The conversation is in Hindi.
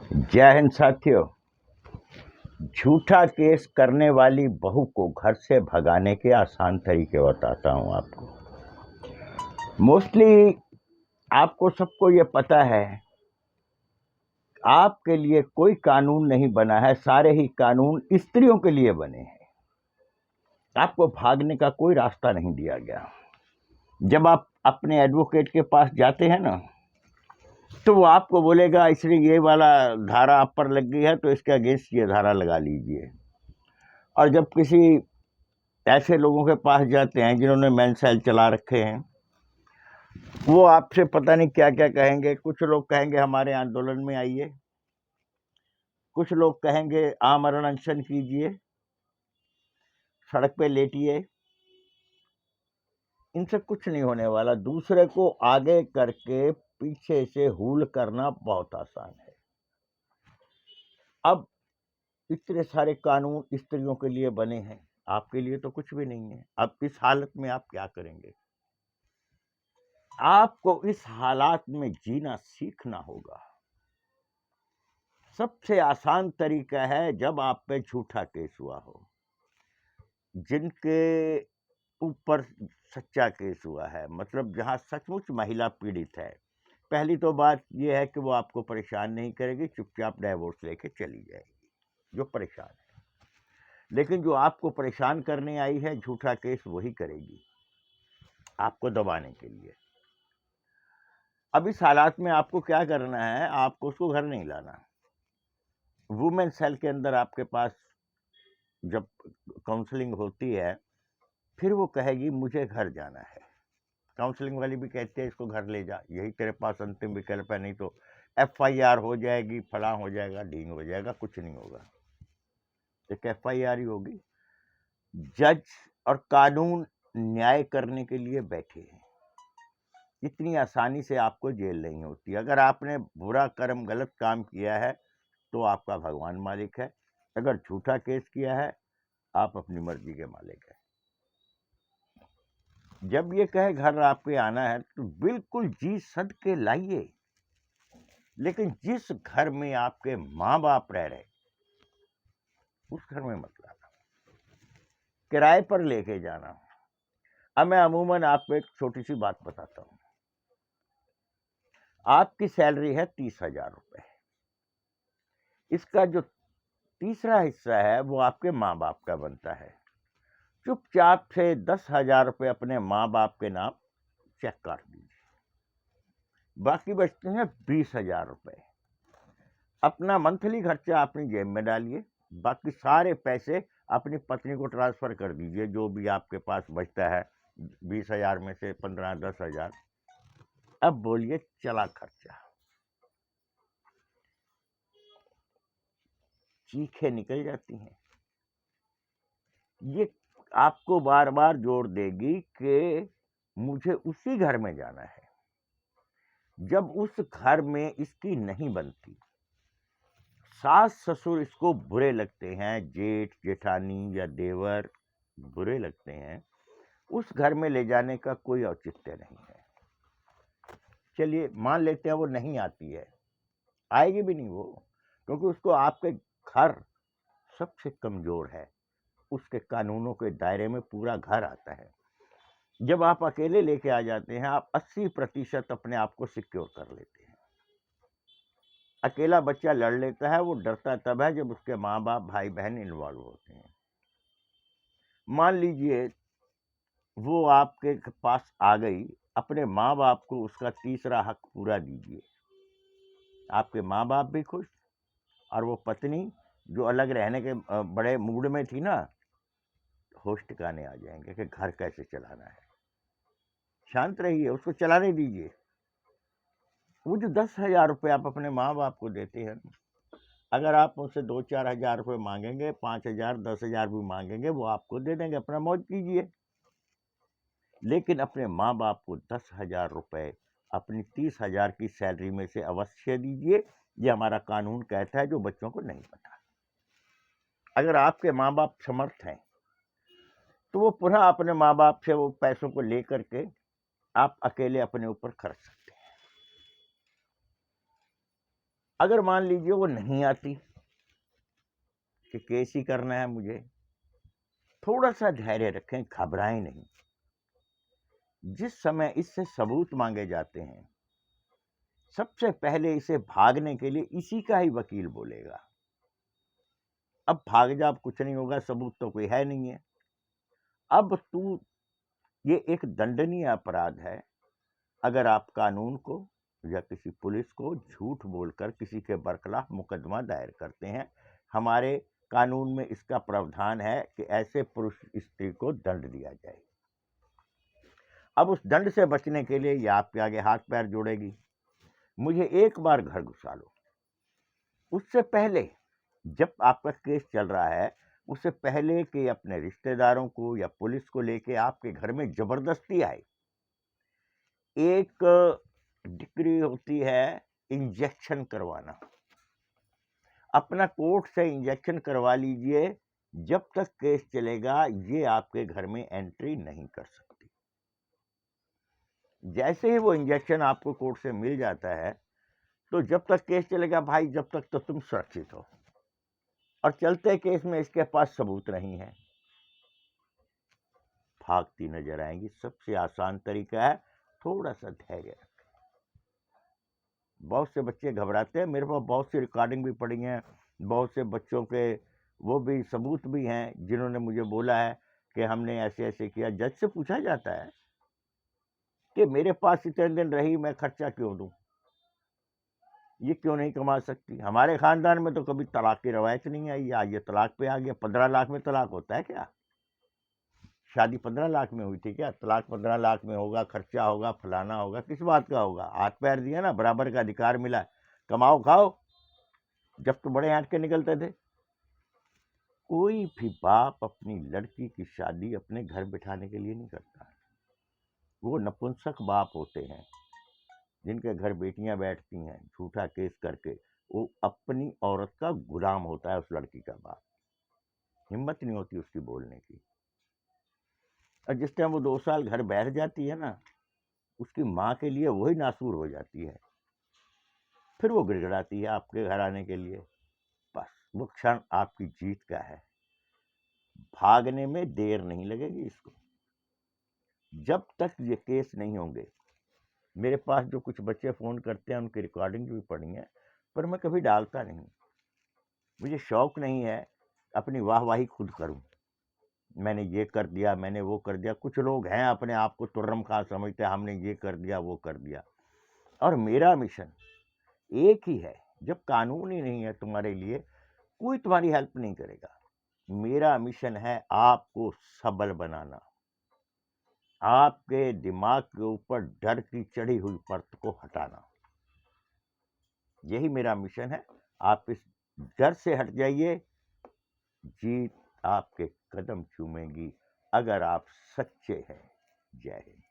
जय हिंद साथियों। झूठा केस करने वाली बहू को घर से भगाने के आसान तरीके बताता हूं आपको। मोस्टली आपको सबको ये पता है, आपके लिए कोई कानून नहीं बना है, सारे ही कानून स्त्रियों के लिए बने हैं। आपको भागने का कोई रास्ता नहीं दिया गया। जब आप अपने एडवोकेट के पास जाते हैं ना, तो वो आपको बोलेगा इसलिए ये वाला धारा आप पर लग गई है तो इसके अगेंस्ट ये धारा लगा लीजिए। और जब किसी ऐसे लोगों के पास जाते हैं जिन्होंने मेन सेल चला रखे हैं, वो आपसे पता नहीं क्या क्या कहेंगे। कुछ लोग कहेंगे हमारे आंदोलन में आइए, कुछ लोग कहेंगे आमरण अनशन कीजिए, सड़क पे लेटिए। इनसे कुछ नहीं होने वाला। दूसरे को आगे करके पीछे से हूल करना बहुत आसान है। अब इतने सारे कानून स्त्रियों के लिए बने हैं, आपके लिए तो कुछ भी नहीं है। अब इस हालत में आप क्या करेंगे? आपको इस हालात में जीना सीखना होगा। सबसे आसान तरीका है, जब आप पे झूठा केस हुआ हो, जिनके ऊपर सच्चा केस हुआ है, मतलब जहां सचमुच महिला पीड़ित है, पहली तो बात यह है कि वो आपको परेशान नहीं करेगी, चुपचाप डाइवोर्स लेके चली जाएगी जो परेशान है। लेकिन जो आपको परेशान करने आई है, झूठा केस वही करेगी आपको दबाने के लिए। अब इस हालात में आपको क्या करना है? आपको उसको घर नहीं लाना। वुमेन सेल के अंदर आपके पास जब काउंसलिंग होती है, फिर वो कहेगी मुझे घर जाना है। काउंसलिंग वाली भी कहती है इसको घर ले जा, यही तेरे पास अंतिम विकल्प है, नहीं तो FIR हो जाएगी, फलां हो जाएगा, ढींग हो जाएगा। कुछ नहीं होगा, एक FIR ही होगी। जज और कानून न्याय करने के लिए बैठे हैं। इतनी आसानी से आपको जेल नहीं होती। अगर आपने बुरा कर्म, गलत काम किया है, तो आपका भगवान मालिक है। अगर झूठा केस किया है, आप अपनी मर्जी के मालिक हैं। जब ये कहे घर आपके आना है, तो बिल्कुल जी सद के लाइए। लेकिन जिस घर में आपके माँ बाप रह रहे, उस घर में मत लाना, किराए पर लेके जाना। अब मैं अमूमन आपको एक छोटी सी बात बताता हूँ। आपकी सैलरी है 30,000 रुपए। इसका जो तीसरा हिस्सा है वो आपके माँ बाप का बनता है। चुपचाप से 10,000 रुपये अपने माँ बाप के नाम चेक काट दीजिए। बाकी बचते हैं 20,000 रुपये। अपना मंथली खर्चा अपनी जेब में डालिए, बाकी सारे पैसे अपनी पत्नी को ट्रांसफर कर दीजिए। जो भी आपके पास बचता है, 20,000 में से 15, 10,000। अब बोलिए चला खर्चा। चीखें निकल जाती हैं। ये आपको बार बार जोर देगी कि मुझे उसी घर में जाना है। जब उस घर में इसकी नहीं बनती, सास ससुर इसको बुरे लगते हैं, जेठ जेठानी या देवर बुरे लगते हैं, उस घर में ले जाने का कोई औचित्य नहीं है। चलिए मान लेते हैं वो नहीं आती है, आएगी भी नहीं वो, क्योंकि उसको आपके घर सबसे कमजोर है। उसके कानूनों के दायरे में पूरा घर आता है। जब आप अकेले लेके आ जाते हैं, आप 80% अपने आप को सिक्योर कर लेते हैं। अकेला बच्चा लड़ लेता है, वो डरता तब है जब उसके माँ बाप, भाई बहन इन्वॉल्व होते हैं। मान लीजिए वो आपके पास आ गई, अपने माँ बाप को उसका तीसरा हक पूरा दीजिए। आपके माँ बाप भी खुश, और वो पत्नी जो अलग रहने के बड़े मूड में थी ना, होश ठिकाने आ जाएंगे कि घर कैसे चलाना है। शांत रहिए, उसको चलाने दीजिए। वो जो 10,000 रुपये आप अपने माँ बाप को देते हैं, अगर आप उनसे 2-4 हजार रुपये मांगेंगे, 5,000, 10,000 भी मांगेंगे, वो आपको दे देंगे। अपना मौज कीजिए। लेकिन अपने माँ बाप को 10,000 रुपये अपनी 30,000 की सैलरी में से अवश्य दीजिए। ये हमारा कानून कहता है, जो बच्चों को नहीं पता। अगर आपके माँ बाप समर्थ हैं, तो वो पुनः अपने माँ बाप से वो पैसों को लेकर के आप अकेले अपने ऊपर खर्च सकते हैं। अगर मान लीजिए वो नहीं आती कि केस ही करना है मुझे, थोड़ा सा धैर्य रखें, घबराएं नहीं। जिस समय इससे सबूत मांगे जाते हैं, सबसे पहले इसे भागने के लिए इसी का ही वकील बोलेगा, अब भाग जा, अब कुछ नहीं होगा, सबूत तो कोई है नहीं है। अब तू, ये एक दंडनीय अपराध है अगर आप कानून को या किसी पुलिस को झूठ बोलकर किसी के बरखिलाफ मुकदमा दायर करते हैं। हमारे कानून में इसका प्रावधान है कि ऐसे पुरुष स्त्री को दंड दिया जाए। अब उस दंड से बचने के लिए ये आपके आगे हाथ पैर जोड़ेगी, मुझे एक बार घर घुसा लो। उससे पहले जब आपका केस चल रहा है, उससे पहले कि अपने रिश्तेदारों को या पुलिस को लेके आपके घर में जबरदस्ती आए, एक डिग्री होती है इंजेक्शन करवाना। अपना कोर्ट से इंजेक्शन करवा लीजिए, जब तक केस चलेगा ये आपके घर में एंट्री नहीं कर सकती। जैसे ही वो इंजेक्शन आपको कोर्ट से मिल जाता है, तो जब तक केस चलेगा भाई, जब तक तो तुम सुरक्षित हो। और चलते केस में इसके पास सबूत नहीं है, भागती नजर आएंगी। सबसे आसान तरीका है थोड़ा सा धैर्य रखें। बहुत से बच्चे घबराते हैं, मेरे पास बहुत सी रिकॉर्डिंग भी पड़ी हैं, बहुत से बच्चों के वो भी सबूत भी हैं जिन्होंने मुझे बोला है कि हमने ऐसे ऐसे किया। जज से पूछा जाता है कि मेरे पास इतने दिन रही, मैं खर्चा क्यों दूं, ये क्यों नहीं कमा सकती। हमारे खानदान में तो कभी तलाक की रवायत नहीं आई, आज ये तलाक पे आ गया। 15 लाख में तलाक होता है क्या? शादी 15 लाख में हुई थी क्या? तलाक 15 लाख में होगा, खर्चा होगा, फलाना होगा, किस बात का होगा? हाथ पैर दिया ना, बराबर का अधिकार मिला, कमाओ खाओ। जब तो बड़े आंट के निकलते थे। कोई भी बाप अपनी लड़की की शादी अपने घर बिठाने के लिए नहीं करता। वो नपुंसक बाप होते हैं जिनके घर बेटियां बैठती हैं झूठा केस करके। वो अपनी औरत का गुलाम होता है, उस लड़की का बाप। हिम्मत नहीं होती उसकी बोलने की। और जिस टाइम वो 2 साल घर बैठ जाती है ना, उसकी माँ के लिए वही नासूर हो जाती है। फिर वो गिड़गिड़ाती है आपके घर आने के लिए। बस वो क्षण आपकी जीत का है, भागने में देर नहीं लगेगी इसको। जब तक ये केस नहीं होंगे, मेरे पास जो कुछ बच्चे फ़ोन करते हैं उनकी रिकॉर्डिंग भी पड़ी है, पर मैं कभी डालता नहीं। मुझे शौक नहीं है अपनी वाहवाही खुद करूं, मैंने ये कर दिया, मैंने वो कर दिया। कुछ लोग हैं अपने आप को तुर्रम खां समझते हैं, हमने ये कर दिया वो कर दिया। और मेरा मिशन एक ही है, जब कानून ही नहीं है तुम्हारे लिए, कोई तुम्हारी हेल्प नहीं करेगा। मेरा मिशन है आपको सबल बनाना, आपके दिमाग के ऊपर डर की चढ़ी हुई परत को हटाना। यही मेरा मिशन है। आप इस डर से हट जाइए, जीत आपके कदम चूमेगी अगर आप सच्चे हैं। जय हिंद।